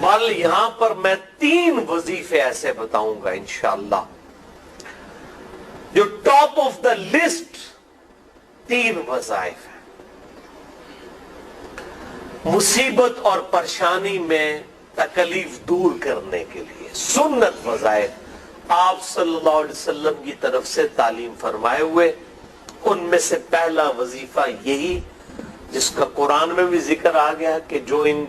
بل یہاں پر میں 3 وظیفے ایسے بتاؤں گا انشاءاللہ جو ٹاپ آف دا لسٹ 3 وظائف ہیں مصیبت اور پریشانی میں تکلیف دور کرنے کے لیے، سنت وظائف آپ صلی اللہ علیہ وسلم کی طرف سے تعلیم فرمائے ہوئے۔ ان میں سے پہلا وظیفہ یہی جس کا قرآن میں بھی ذکر آ گیا کہ جو ان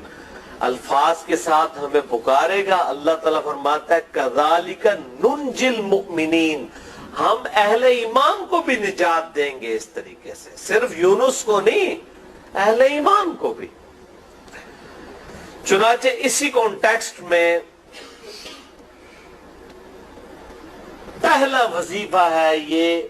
الفاظ کے ساتھ ہمیں پکارے گا، اللہ تعالیٰ فرماتا ہے کذالک ننجی المؤمنین، ہم اہل ایمان کو بھی نجات دیں گے اس طریقے سے، صرف یونس کو نہیں، اہل ایمان کو بھی۔ چنانچہ اسی کانٹیکسٹ میں پہلا وظیفہ ہے یہ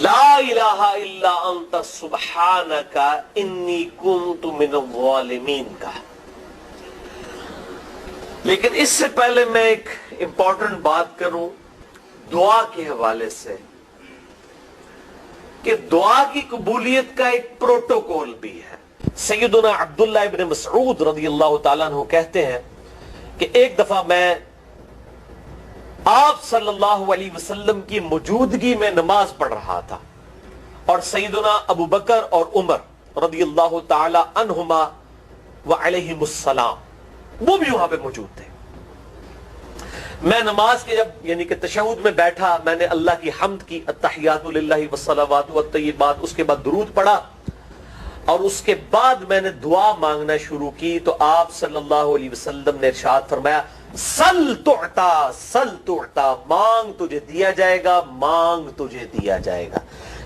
لا الہ الا انت سبحانک انی کنت من الظالمین کا۔ لیکن اس سے پہلے میں ایک امپورٹنٹ بات کروں دعا کے حوالے سے کہ دعا کی قبولیت کا ایک پروٹوکول بھی ہے۔ سیدنا عبداللہ ابن مسعود رضی اللہ تعالیٰ عنہ کہتے ہیں کہ ایک دفعہ میں آپ صلی اللہ علیہ وسلم کی موجودگی میں نماز پڑھ رہا تھا اور سیدنا ابو بکر اور عمر رضی اللہ تعالی عنہما وعلیہم السلام وہ بھی وہاں پہ موجود تھے۔ میں نماز کے جب یعنی کہ تشہد میں بیٹھا، میں نے اللہ کی حمد کی، التحیات للہ والصلوات والطیبات، اس کے بعد درود پڑھا اور اس کے بعد میں نے دعا مانگنا شروع کی تو آپ صلی اللہ علیہ وسلم نے ارشاد فرمایا سل تعطا، سل تعطا، مانگ تجھے دیا جائے گا، مانگ تجھے دیا جائے گا۔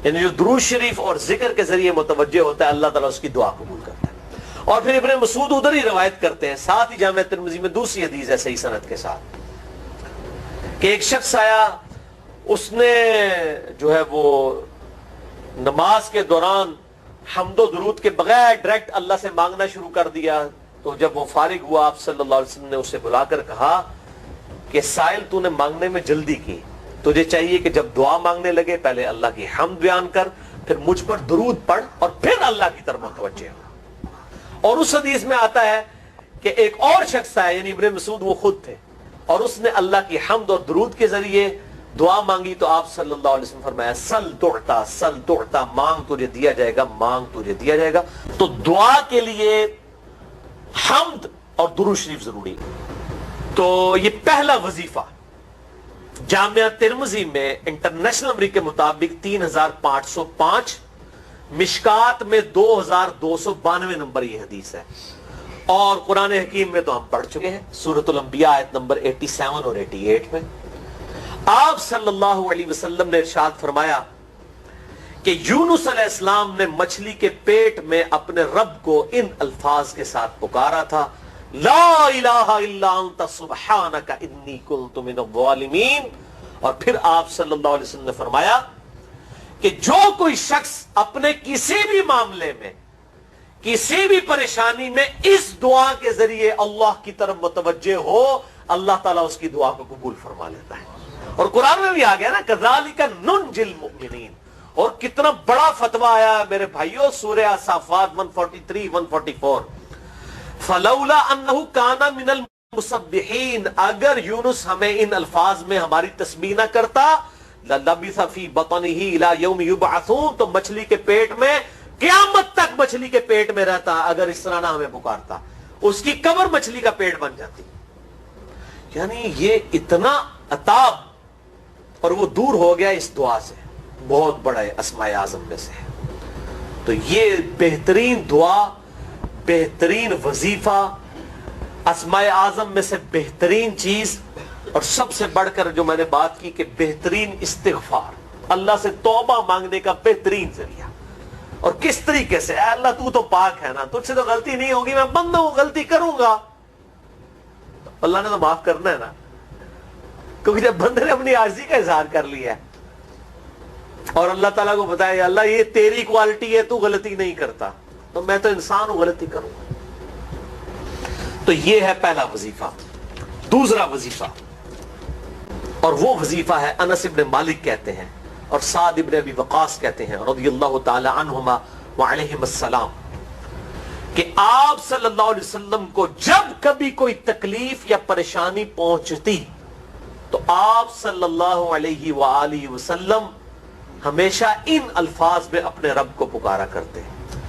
یعنی جو درود شریف اور ذکر کے ذریعے متوجہ ہوتا ہے اللہ تعالیٰ اس کی دعا قبول کرتا ہے۔ اور پھر ابن مسعود ادھر ہی روایت کرتے ہیں، ساتھ ہی جامعہ ترمذی میں دوسری حدیث ہے صحیح سند کے ساتھ کہ ایک شخص آیا، اس نے جو ہے وہ نماز کے دوران حمد و درود کے بغیر ڈائریکٹ اللہ سے مانگنا شروع کر دیا۔ تو جب وہ فارغ ہوا آپ صلی اللہ علیہ وسلم نے اسے بلا کر کہا کہ سائل تو نے مانگنے میں جلدی کی، تجھے چاہیے کہ جب دعا مانگنے لگے پہلے اللہ کی حمد بیان کر، پھر مجھ پر درود پڑھ اور پھر اللہ کی طرف متوجہ ہو۔ اور اس حدیث میں آتا ہے کہ ایک اور شخص آیا، یعنی ابن مسعود وہ خود تھے، اور اس نے اللہ کی حمد اور درود کے ذریعے دعا مانگی تو آپ صلی اللہ علیہ وسلم فرمایا سل تعطا، سل تعطا، مانگ تجھے دیا جائے گا، مانگ تجھے دیا جائے گا۔ تو دعا کے لیے حمد اور درود شریف ضروری ہے۔ تو یہ پہلا وظیفہ جامعہ ترمذی میں انٹرنیشنل نمبر کے مطابق 3505، مشکات میں 2292 نمبر یہ حدیث ہے، اور قرآن حکیم میں تو ہم پڑھ چکے ہیں سورۃ الانبیاء آیت نمبر 87 اور 88 میں آپ صلی اللہ علیہ وسلم نے ارشاد فرمایا کہ یونس علیہ السلام نے مچھلی کے پیٹ میں اپنے رب کو ان الفاظ کے ساتھ پکارا تھا لا الہ الا انت سبحانک انی کنت من الظالمین۔ اور پھر آپ صلی اللہ علیہ وسلم نے فرمایا کہ جو کوئی شخص اپنے کسی بھی معاملے میں، کسی بھی پریشانی میں اس دعا کے ذریعے اللہ کی طرف متوجہ ہو، اللہ تعالیٰ اس کی دعا کو قبول فرما لیتا ہے۔ اور قرآن میں بھی آ گیا نا کذالک ننجی المؤمنین، اور کتنا بڑا فتویٰ آیا ہے میرے بھائیوں، سورہ صافات 143 144 فلولا انہ کان من المسبحین، اگر یونس ہمیں ان الفاظ میں ہماری تسبیح نہ کرتا للبث فی بطنہ الی یوم یبعثون، تو مچھلی کے پیٹ میں قیامت تک مچھلی کے پیٹ میں رہتا اگر اس طرح نہ ہمیں پکارتا، اس کی قبر مچھلی کا پیٹ بن جاتی۔ یعنی یہ اتنا عطاب، اور وہ دور ہو گیا اس دعا سے، بہت بڑا اسماء اعظم میں سے ہے۔ تو یہ بہترین دعا، بہترین وظیفہ، اسماء اعظم میں سے بہترین چیز، اور سب سے بڑھ کر جو میں نے بات کی کہ بہترین استغفار، اللہ سے توبہ مانگنے کا بہترین ذریعہ۔ اور کس طریقے سے، اے اللہ تو پاک ہے نا، تجھ سے تو غلطی نہیں ہوگی، میں بندہ ہوں غلطی کروں گا، اللہ نے تو معاف کرنا ہے نا، کیونکہ جب بندے نے اپنی عاجزی کا اظہار کر لیا ہے اور اللہ تعالیٰ کو بتایا اللہ یہ تیری کوالٹی ہے، تو غلطی نہیں کرتا، تو میں تو انسان ہوں غلطی کروں گا۔ تو یہ ہے پہلا وظیفہ۔ دوسرا وظیفہ، اور وہ وظیفہ ہے انس ابن مالک کہتے ہیں اور سعد ابن ابی وقاص کہتے ہیں رضی اللہ تعالی عنہما وعلیہم السلام کہ آپ صلی اللہ علیہ وسلم کو جب کبھی کوئی تکلیف یا پریشانی پہنچتی تو آپ صلی اللہ علیہ وآلہ وسلم ہمیشہ ان الفاظ میں اپنے رب کو پکارا کرتے ہیں،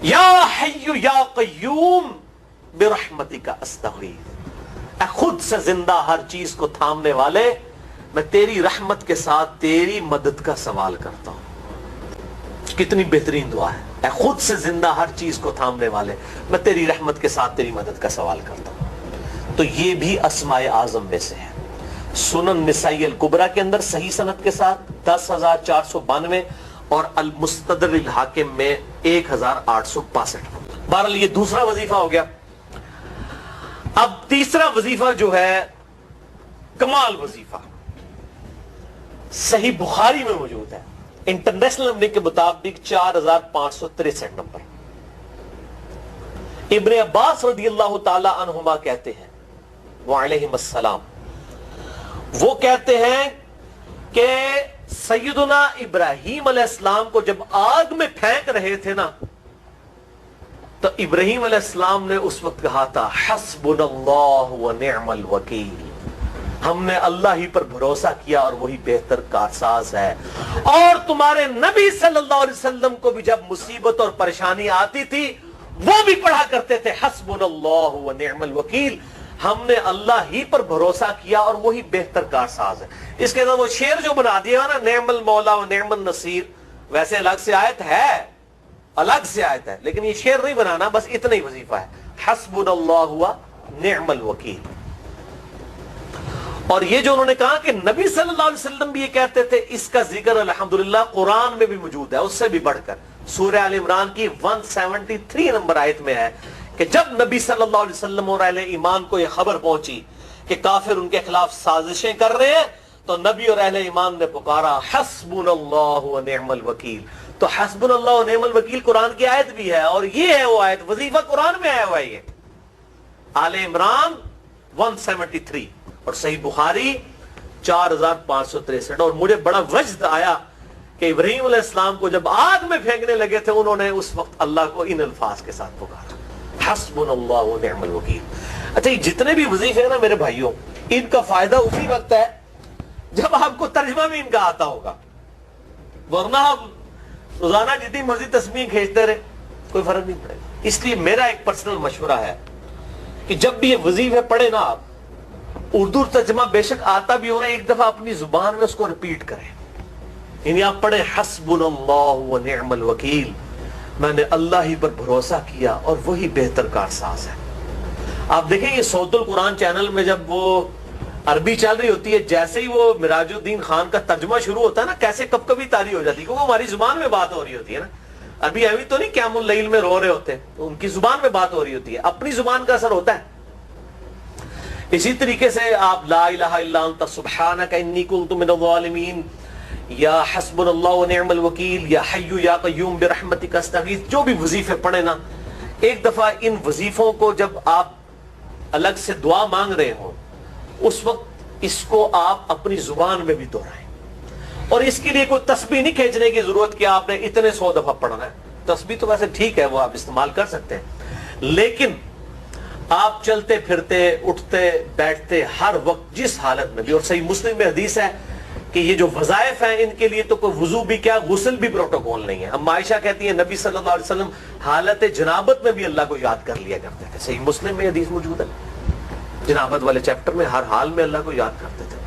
یا حی یا قیوم برحمتک استغیث، اے خود سے زندہ ہر چیز کو تھامنے والے، میں تیری رحمت کے ساتھ تیری مدد کا سوال کرتا ہوں۔ کتنی بہترین دعا ہے، اے خود سے زندہ ہر چیز کو تھامنے والے، میں تیری رحمت کے ساتھ تیری مدد کا سوال کرتا ہوں۔ تو یہ بھی اسماء اعظم میں سے ہے۔ سنن نسائی الکبریٰ کے اندر صحیح سند کے ساتھ 10,492 اور المستدرک الحاکم میں 1,862۔ بہرحال یہ دوسرا وظیفہ ہو گیا۔ اب تیسرا وظیفہ جو ہے کمال وظیفہ، صحیح بخاری میں موجود ہے، انٹرنیشنل نمبر کے مطابق 4,563 نمبر۔ ابن عباس رضی اللہ تعالی عنہما کہتے ہیں وعلیہم السلام، وہ کہتے ہیں کہ سیدنا ابراہیم علیہ السلام کو جب آگ میں پھینک رہے تھے نا، تو ابراہیم علیہ السلام نے اس وقت کہا تھا حسبنا اللہ ونعم الوکیل، ہم نے اللہ ہی پر بھروسہ کیا اور وہی بہتر کارساز ہے۔ اور تمہارے نبی صلی اللہ علیہ وسلم کو بھی جب مصیبت اور پریشانی آتی تھی وہ بھی پڑھا کرتے تھے حسبنا اللہ ونعم الوکیل، ہم نے اللہ ہی پر بھروسہ کیا اور وہی بہتر کارساز ہے۔ اس کے اندر وہ شعر جو بنا دیا نا، نعم المولا و نعم النصیر، ویسے الگ سے آیت ہے، الگ سے آیت ہے، لیکن یہ شعر نہیں بنانا، بس اتنا ہی وظیفہ ہے، حسبنا اللہ و نعم الوکیل۔ اور یہ جو انہوں نے کہا کہ نبی صلی اللہ علیہ وسلم بھی یہ کہتے تھے، اس کا ذکر الحمدللہ قرآن میں بھی موجود ہے، اس سے بھی بڑھ کر سورہ آل عمران کی 173 نمبر آیت میں ہے کہ جب نبی صلی اللہ علیہ وسلم اور اہل ایمان کو یہ خبر پہنچی کہ کافر ان کے خلاف سازشیں کر رہے ہیں، تو نبی اور اہل ایمان نے پکارا حسبنا اللہ و نعم الوکیل۔ تو حسبنا اللہ و نعم الوکیل قرآن کی آیت بھی ہے، اور یہ ہے وہ آیت، وظیفہ قرآن میں آیا ہوا ہے، یہ آل عمران 173 اور صحیح بخاری 4,563۔ اور مجھے بڑا وجد آیا کہ ابراہیم علیہ السلام کو جب آگ میں پھینکنے لگے تھے، انہوں نے اس وقت اللہ کو ان الفاظ کے ساتھ پکارا حسبنا اللہ و نعم الوکیل۔ اچھا، یہ جتنے بھی وظیفے ہیں نا میرے بھائیوں، ان کا فائدہ اسی وقت ہے جب آپ کو ترجمہ بھی ان کا آتا ہوگا، ورنہ آپ روزانہ جتنی مرضی تسبیح کھینچتے رہے کوئی فرق نہیں پڑے گا۔ اس لیے میرا ایک پرسنل مشورہ ہے کہ جب بھی یہ وظیفے پڑھے نا آپ، اردو ترجمہ بے شک آتا بھی ہوگا، ایک دفعہ اپنی زبان میں اس کو ریپیٹ کریں، یعنی آپ پڑھیں حسبنا اللہ و نعم الوکیل، میں نے اللہ ہی پر بھروسہ کیا اور وہی بہتر کارساز ہے۔ آپ دیکھیں یہ صوت القرآن چینل میں جب وہ عربی چل رہی ہوتی ہے، جیسے ہی وہ مراج الدین خان کا ترجمہ شروع ہوتا ہے نا، کیسے کب کبھی تاری ہو جاتی ہے، کیونکہ ہماری زبان میں بات ہو رہی ہوتی ہے نا، ابھی ایوی تو نہیں قیام اللیل میں رو رہے ہوتے، تو ان کی زبان میں بات ہو رہی ہوتی ہے، اپنی زبان کا اثر ہوتا ہے۔ اسی طریقے سے آپ لا الہ الا انت سبحانک انی کنت من الظالمین، یا حسبنا اللہ و نعم الوکیل، یا حی یا قیوم برحمتک استغیث، جو بھی وظیفے پڑھے نا، ایک دفعہ ان وظیفوں کو جب آپ الگ سے دعا مانگ رہے ہوں، اس وقت اس کو آپ اپنی زبان میں بھی دہرائیں۔ اور اس کے لیے کوئی تسبیح نہیں کھینچنے کی ضرورت کہ آپ نے اتنے 100 دفعہ پڑھنا ہے، تسبیح تو ویسے ٹھیک ہے، وہ آپ استعمال کر سکتے ہیں، لیکن آپ چلتے پھرتے اٹھتے بیٹھتے ہر وقت جس حالت میں بھی، اور صحیح مسلم میں حدیث ہے کہ یہ جو وظائف ہیں ان کے لیے تو کوئی وضو بھی کیا، غسل بھی پروٹوکول نہیں ہے۔ ام عائشہ کہتی ہے نبی صلی اللہ علیہ وسلم حالت جنابت میں بھی اللہ کو یاد کر لیا کرتے تھے، صحیح مسلم میں حدیث موجود ہے، جنابت والے چیپٹر میں ہر حال میں اللہ کو یاد کرتے تھے۔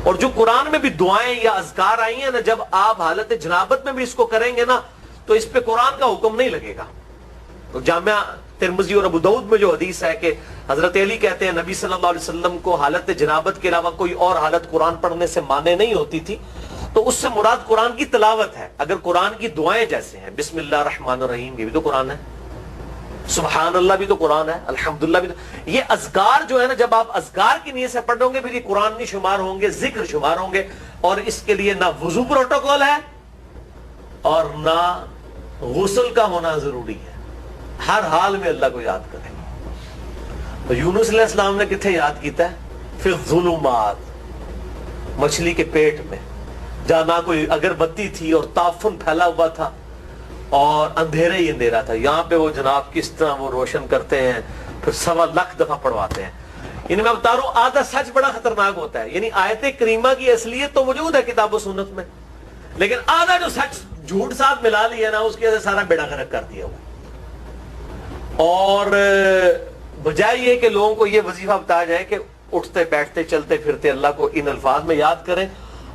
اور جو قرآن میں بھی دعائیں یا اذکار آئی ہیں نا، جب آپ حالت جنابت میں بھی اس کو کریں گے نا، تو اس پہ قرآن کا حکم نہیں لگے گا۔ تو جامعہ ترمذی اور ابو داؤد میں جو حدیث ہے کہ حضرت علی کہتے ہیں نبی صلی اللہ علیہ وسلم کو حالت جنابت کے علاوہ کوئی اور حالت قرآن پڑھنے سے مانے نہیں ہوتی تھی، تو اس سے مراد قرآن کی تلاوت ہے۔ اگر قرآن کی دعائیں جیسے ہیں بسم اللہ الرحمن الرحیم، یہ بھی تو قرآن ہے، سبحان اللہ بھی تو قرآن ہے، الحمدللہ بھی تو، یہ اذکار جو ہے نا، جب آپ اذکار کی نیت سے پڑھیں گے پھر یہ قرآن نہیں شمار ہوں گے، ذکر شمار ہوں گے، اور اس کے لیے نہ وضو پروٹوکول ہے اور نہ غسل کا ہونا ضروری ہے، ہر حال میں اللہ کو یاد کریں۔ تو یونس علیہ السلام نے کتنے یاد کیتا ہے؟ پھر ظلمات، مچھلی کے پیٹ میں، جہاں نہ کوئی اگربتی تھی اور تعفن پھیلا ہوا تھا، اور اندھیرا ہی اندھیرا تھا. یہاں پہ وہ جناب کس طرح وہ روشن کرتے ہیں, پھر 1.25 دفعہ پڑھواتے ہیں. یعنی میں بتا رہا ہوں آدھا سچ بڑا خطرناک ہوتا ہے. یعنی آیت کریمہ کی اصلیت تو موجود ہے کتاب و سنت میں, لیکن آدھا جو سچ جھوٹ ساتھ ملا لیا نا, اس کی وجہ سے سارا بیڑا غرق کر دیا ہوا. اور بجائے یہ کہ لوگوں کو یہ وظیفہ بتایا جائے کہ اٹھتے بیٹھتے چلتے پھرتے اللہ کو ان الفاظ میں یاد کریں,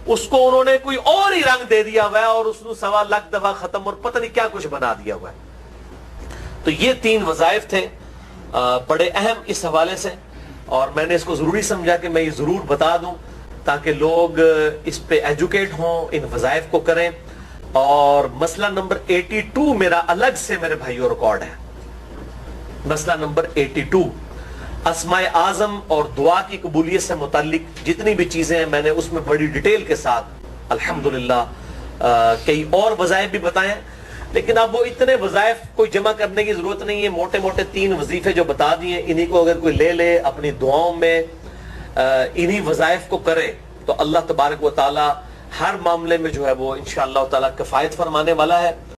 اس کو انہوں نے کوئی اور ہی رنگ دے دیا ہوا ہے, اور اس کو 1.25 دفعہ ختم اور پتہ نہیں کیا کچھ بنا دیا ہوا ہے. تو یہ 3 وظائف تھے بڑے اہم اس حوالے سے, اور میں نے اس کو ضروری سمجھا کہ میں یہ ضرور بتا دوں تاکہ لوگ اس پہ ایجوکیٹ ہوں, ان وظائف کو کریں. اور مسئلہ نمبر 82 میرا الگ سے میرے بھائیوں ریکارڈ ہے. مسئلہ نمبر 82 اسماء اعظم اور دعا کی قبولیت سے متعلق جتنی بھی چیزیں ہیں میں نے اس میں بڑی ڈیٹیل کے ساتھ الحمدللہ کئی اور وظائف بھی بتائے ہیں. لیکن اب وہ اتنے وظائف کوئی جمع کرنے کی ضرورت نہیں ہے. موٹے موٹے 3 وظیفے جو بتا دیے, انہی کو اگر کوئی لے لے اپنی دعاؤں میں انہی وظائف کو کرے تو اللہ تبارک و تعالی ہر معاملے میں جو ہے وہ انشاءاللہ تعالی کفایت فرمانے والا ہے.